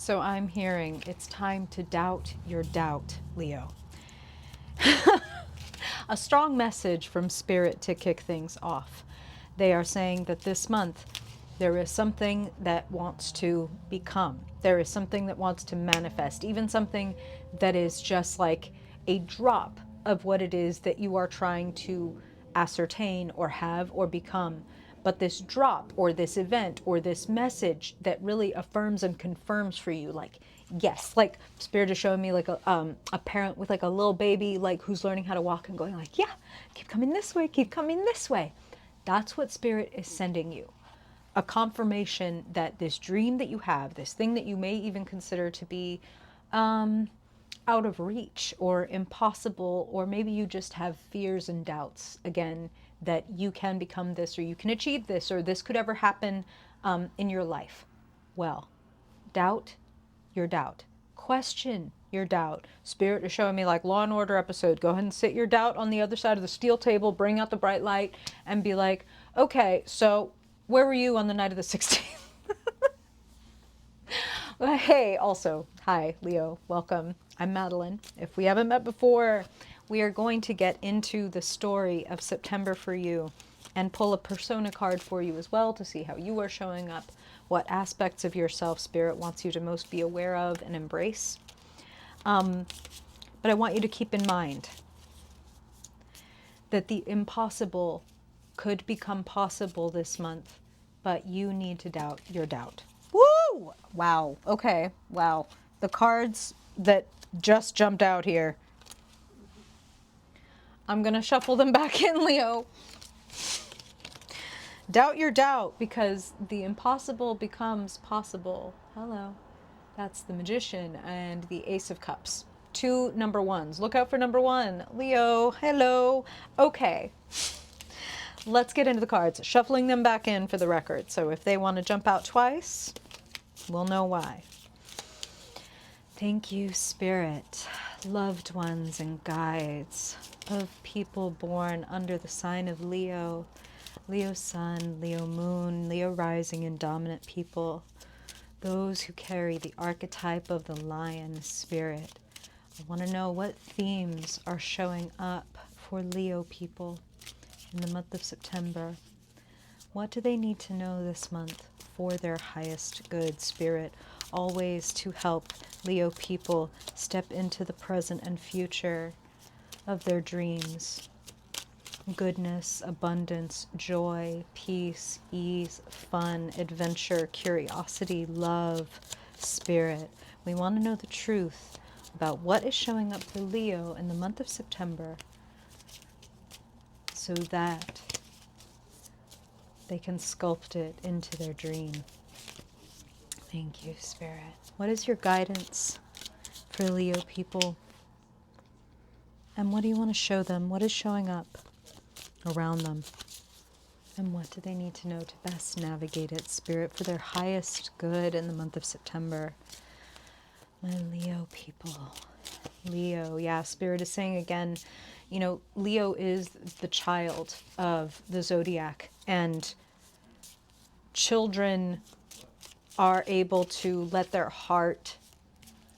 So I'm hearing it's time to doubt your doubt, Leo. A strong message from Spirit to kick things off. They are saying that this month there is something that wants to become. There is something that wants to manifest, even something that is just like a drop of what it is that you are trying to ascertain or have or become. But this drop or this event or this message that really affirms and confirms for you, like, yes, like Spirit is showing me like a parent with like a little baby, like who's learning how to walk and going like, yeah, keep coming this way, keep coming this way. That's what Spirit is sending you. A confirmation that this dream that you have, this thing that you may even consider to be out of reach or impossible, or maybe you just have fears and doubts again that you can become this or you can achieve this or this could ever happen in your life. Well, doubt your doubt. Question your doubt. Spirit is showing me like Law and Order episode. Go ahead and sit your doubt on the other side of the steel table, bring out the bright light, and be like, okay, so where were you on the night of the 16th? Hey, also, hi, Leo. Welcome. I'm Madeline. If we haven't met before, we are going to get into the story of September for you and pull a persona card for you as well to see how you are showing up, what aspects of yourself Spirit wants you to most be aware of and embrace. But I want you to keep in mind that the impossible could become possible this month, but you need to doubt your doubt. Woo! Wow. Okay. Wow. The cards that just jumped out here. I'm going to shuffle them back in, Leo. Doubt your doubt, because the impossible becomes possible. Hello. That's the Magician and the Ace of Cups. Two number ones. Look out for number one. Leo, hello. Okay. Let's get into the cards. Shuffling them back in for the record. So if they want to jump out twice, we'll know why. Thank you, Spirit, loved ones and guides of people born under the sign of Leo, Leo Sun, Leo Moon, Leo Rising, and dominant people, those who carry the archetype of the lion spirit. I want to know what themes are showing up for Leo people in the month of September. What do they need to know this month for their highest good, Spirit? Always to help Leo people step into the present and future of their dreams. Goodness, abundance, joy, peace, ease, fun, adventure, curiosity, love, Spirit. We want to know the truth about what is showing up for Leo in the month of September so that they can sculpt it into their dream. Thank you, Spirit. What is your guidance for Leo people? And what do you want to show them? What is showing up around them? And what do they need to know to best navigate it, Spirit, for their highest good in the month of September? My Leo people. Leo, yeah, Spirit is saying again, you know, Leo is the child of the zodiac, and children are able to let their heart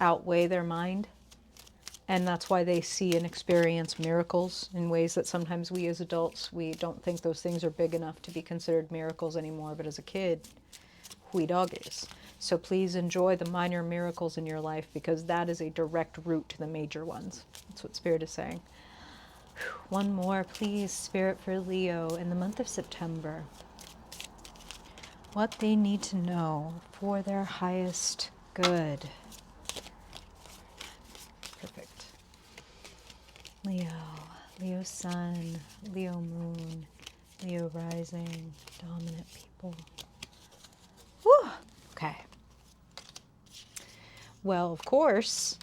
outweigh their mind. And that's why they see and experience miracles in ways that sometimes we as adults, we don't think those things are big enough to be considered miracles anymore. But as a kid, hui dog is. So please enjoy the minor miracles in your life, because that is a direct route to the major ones. That's what Spirit is saying. One more, please, Spirit, for Leo in the month of September. What they need to know for their highest good. Perfect. Leo, Leo Sun, Leo Moon, Leo Rising, dominant people. Whew. Okay. Well, of course,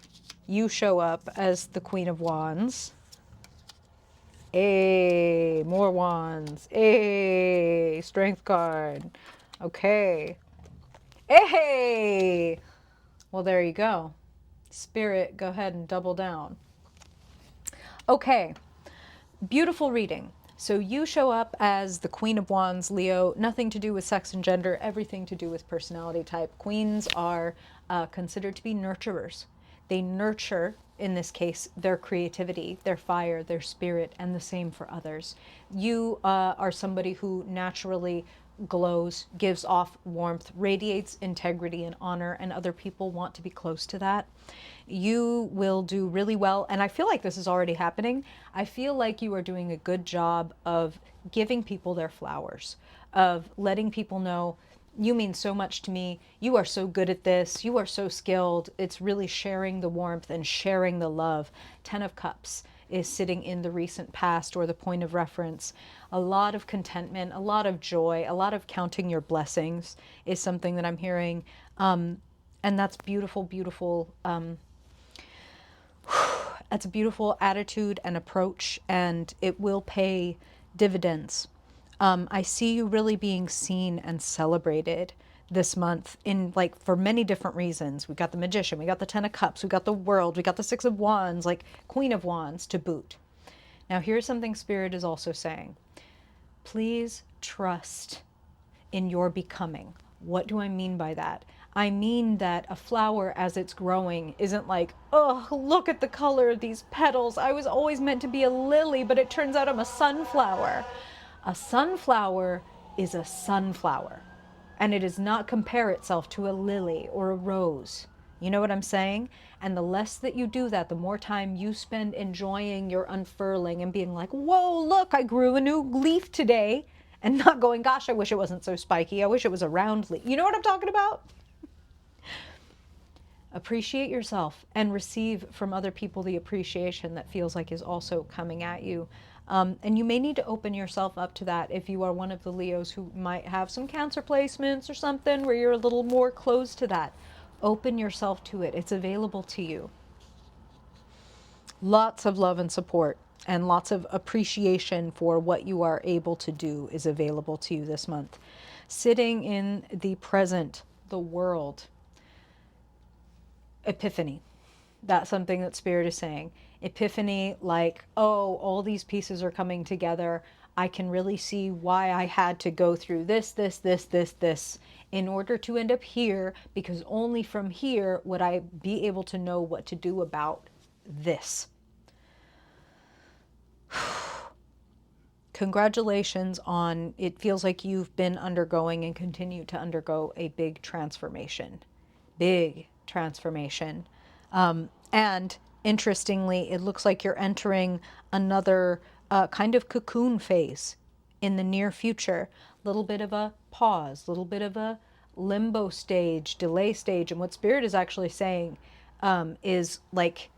you show up as the Queen of Wands. Hey, more wands. Hey, strength card. Okay. Hey! Well, there you go. Spirit, go ahead and double down. Okay. Beautiful reading. So you show up as the Queen of Wands, Leo. Nothing to do with sex and gender, everything to do with personality type. Queens are considered to be nurturers. They nurture, in this case, their creativity, their fire, their spirit, and the same for others. You are somebody who naturally glows, gives off warmth, radiates integrity and honor, and other people want to be close to that. You will do really well, and I feel like this is already happening. I feel like you are doing a good job of giving people their flowers, of letting people know, you mean so much to me. You are so good at this. You are so skilled. It's really sharing the warmth and sharing the love. 10 of Cups is sitting in the recent past or the point of reference. A lot of contentment, a lot of joy, a lot of counting your blessings is something that I'm hearing. And that's beautiful, beautiful. That's a beautiful attitude and approach, and it will pay dividends. I see you really being seen and celebrated this month in, like, for many different reasons. We got the Magician, we got the 10 of Cups, we got the World, we got the 6 of Wands, like Queen of Wands to boot. Now here's something Spirit is also saying. Please trust in your becoming. What do I mean by that? I mean that a flower as it's growing isn't like, oh, look at the color of these petals. I was always meant to be a lily, but it turns out I'm a sunflower. A sunflower is a sunflower, and it does not compare itself to a lily or a rose. You know what I'm saying? And the less that you do that, the more time you spend enjoying your unfurling and being like, whoa, look, I grew a new leaf today, and not going, gosh, I wish it wasn't so spiky. I wish it was a round leaf. You know what I'm talking about? Appreciate yourself and receive from other people the appreciation that feels like is also coming at you. And you may need to open yourself up to that if you are one of the Leos who might have some Cancer placements or something where you're a little more closed to that. Open yourself to it. It's available to you. Lots of love and support and lots of appreciation for what you are able to do is available to you this month. Sitting in the present, the world. Epiphany. That's something that Spirit is saying. Epiphany, like, oh, all these pieces are coming together. I can really see why I had to go through this in order to end up here, because only from here would I be able to know what to do about this. Congratulations on, it feels like you've been undergoing and continue to undergo a big transformation. Big transformation. And interestingly, it looks like you're entering another kind of cocoon phase in the near future. A little bit of a pause, a little bit of a limbo stage, delay stage. And what Spirit is actually saying is like,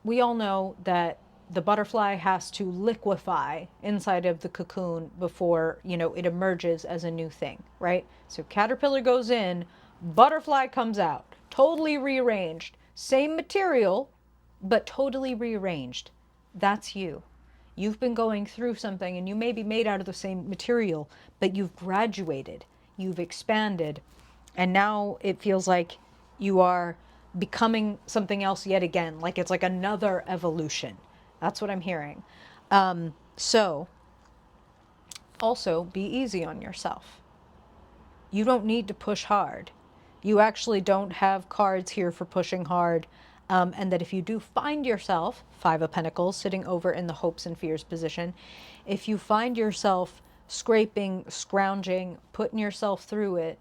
we all know that the butterfly has to liquefy inside of the cocoon before, you know, it emerges as a new thing, right? So caterpillar goes in, butterfly comes out, totally rearranged, same material, but totally rearranged. That's you. You've been going through something, and you may be made out of the same material, but you've graduated, you've expanded, and now it feels like you are becoming something else yet again, like it's like another evolution. That's what I'm hearing. So also be easy on yourself. You don't need to push hard. You actually don't have cards here for pushing hard. And that if you do find yourself, 5 of Pentacles, sitting over in the hopes and fears position, if you find yourself scraping, scrounging, putting yourself through it,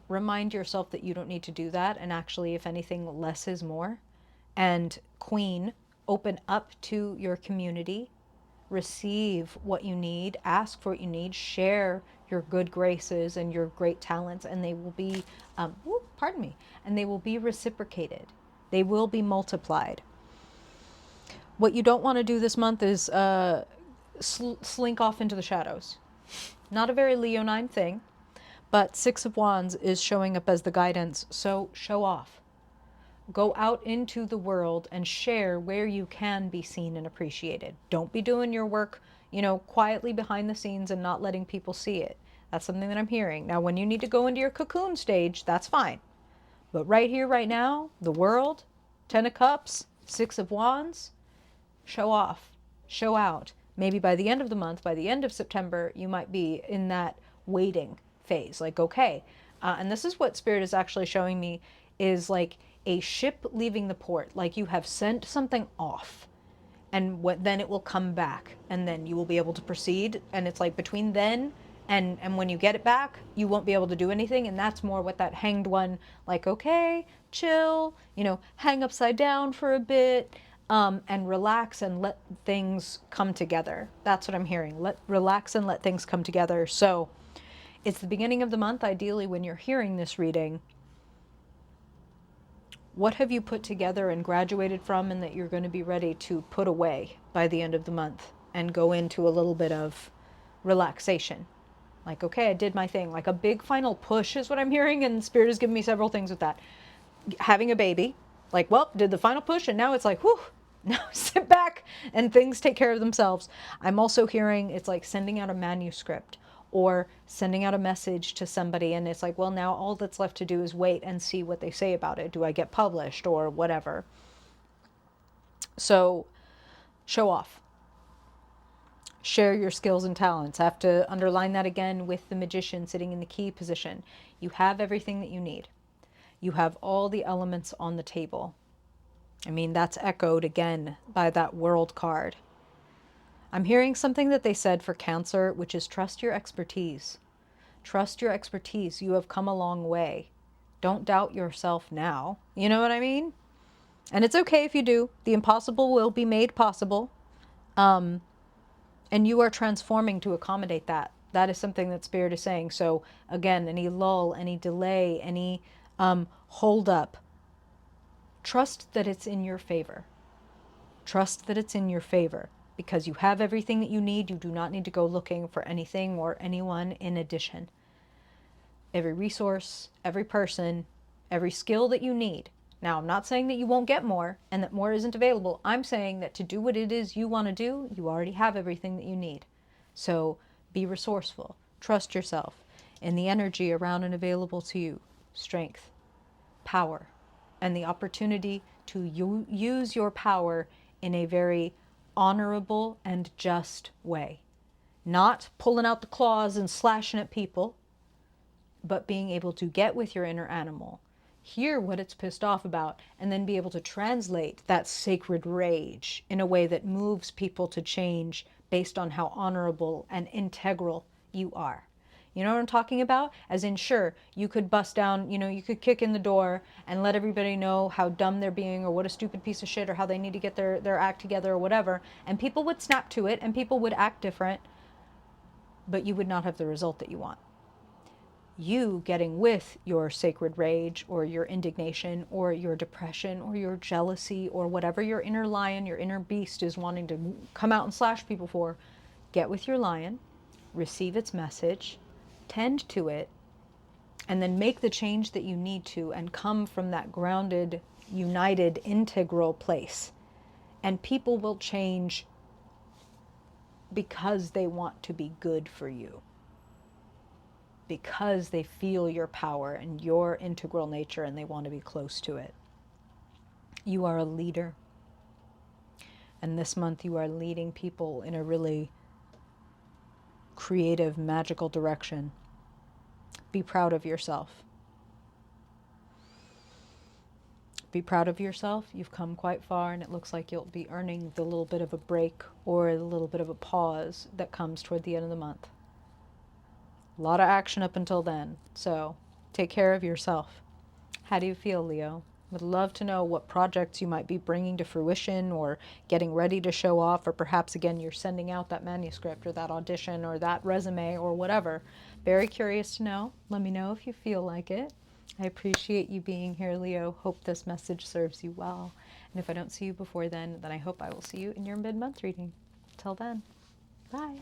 remind yourself that you don't need to do that. And actually, if anything, less is more. And Queen, open up to your community, receive what you need, ask for what you need, share your good graces and your great talents, and they will be, and they will be reciprocated. They will be multiplied. What you don't want to do this month is slink off into the shadows. Not a very Leonine thing, but 6 of Wands is showing up as the guidance, so show off. Go out into the world and share where you can be seen and appreciated. Don't be doing your work, you know, quietly behind the scenes and not letting people see it. That's something that I'm hearing. Now, when you need to go into your cocoon stage, that's fine. But right here, right now, the world, 10 of Cups, 6 of Wands, show off, show out. Maybe by the end of the month, by the end of September, you might be in that waiting phase. Like, okay, And this is what Spirit is actually showing me, is like a ship leaving the port. Like you have sent something off, and then it will come back, and then you will be able to proceed. And it's like between then and when you get it back, you won't be able to do anything. And that's more what that hanged one, like, okay, chill, hang upside down for a bit, and relax and let things come together. That's what I'm hearing. Relax and let things come together. So it's the beginning of the month. Ideally, when you're hearing this reading, what have you put together and graduated from, and that you're going to be ready to put away by the end of the month and go into a little bit of relaxation? Like, okay, I did my thing. Like a big final push is what I'm hearing, and Spirit has given me several things with that. Having a baby, like, well, did the final push, and now it's like, whew, now sit back and things take care of themselves. I'm also hearing it's like sending out a manuscript or sending out a message to somebody, and it's like, well, now all that's left to do is wait and see what they say about it. Do I get published or whatever? So show off. Share your skills and talents. I have to underline that again with the Magician sitting in the key position. You have everything that you need. You have all the elements on the table. I mean, that's echoed again by that World card. I'm hearing something that they said for Cancer, which is trust your expertise. Trust your expertise. You have come a long way. Don't doubt yourself now. You know what I mean? And it's okay if you do. The impossible will be made possible. And you are transforming to accommodate that. That is something that Spirit is saying. So again, any lull, any delay, any hold up, trust that it's in your favor. Trust that it's in your favor, because you have everything that you need. You do not need to go looking for anything or anyone in addition. Every resource, every person, every skill that you need. Now, I'm not saying that you won't get more and that more isn't available. I'm saying that to do what it is you want to do, you already have everything that you need. So be resourceful. Trust yourself in the energy around and available to you. Strength, power, and the opportunity to use your power in a very honorable and just way. Not pulling out the claws and slashing at people, but being able to get with your inner animal, hear what it's pissed off about, and then be able to translate that sacred rage in a way that moves people to change based on how honorable and integral you are. You know what I'm talking about? As in, sure, you could bust down, you could kick in the door and let everybody know how dumb they're being or what a stupid piece of shit or how they need to get their act together or whatever. And people would snap to it and people would act different, but you would not have the result that you want. You getting with your sacred rage or your indignation or your depression or your jealousy or whatever your inner lion, your inner beast is wanting to come out and slash people for, get with your lion, receive its message, tend to it, and then make the change that you need to and come from that grounded, united, integral place. And people will change because they want to be good for you, because they feel your power and your integral nature and they want to be close to it. You are a leader. And this month you are leading people in a really creative, magical direction. Be proud of yourself. Be proud of yourself. You've come quite far, and it looks like you'll be earning the little bit of a break or the little bit of a pause that comes toward the end of the month. A lot of action up until then, so take care of yourself. How do you feel, Leo? Would love to know what projects you might be bringing to fruition or getting ready to show off, or perhaps again you're sending out that manuscript or that audition or that resume or whatever. Very curious to know. Let me know if you feel like it. I appreciate you being here, Leo. Hope this message serves you well. And if I don't see you before then I hope I will see you in your mid-month reading. Till then, bye.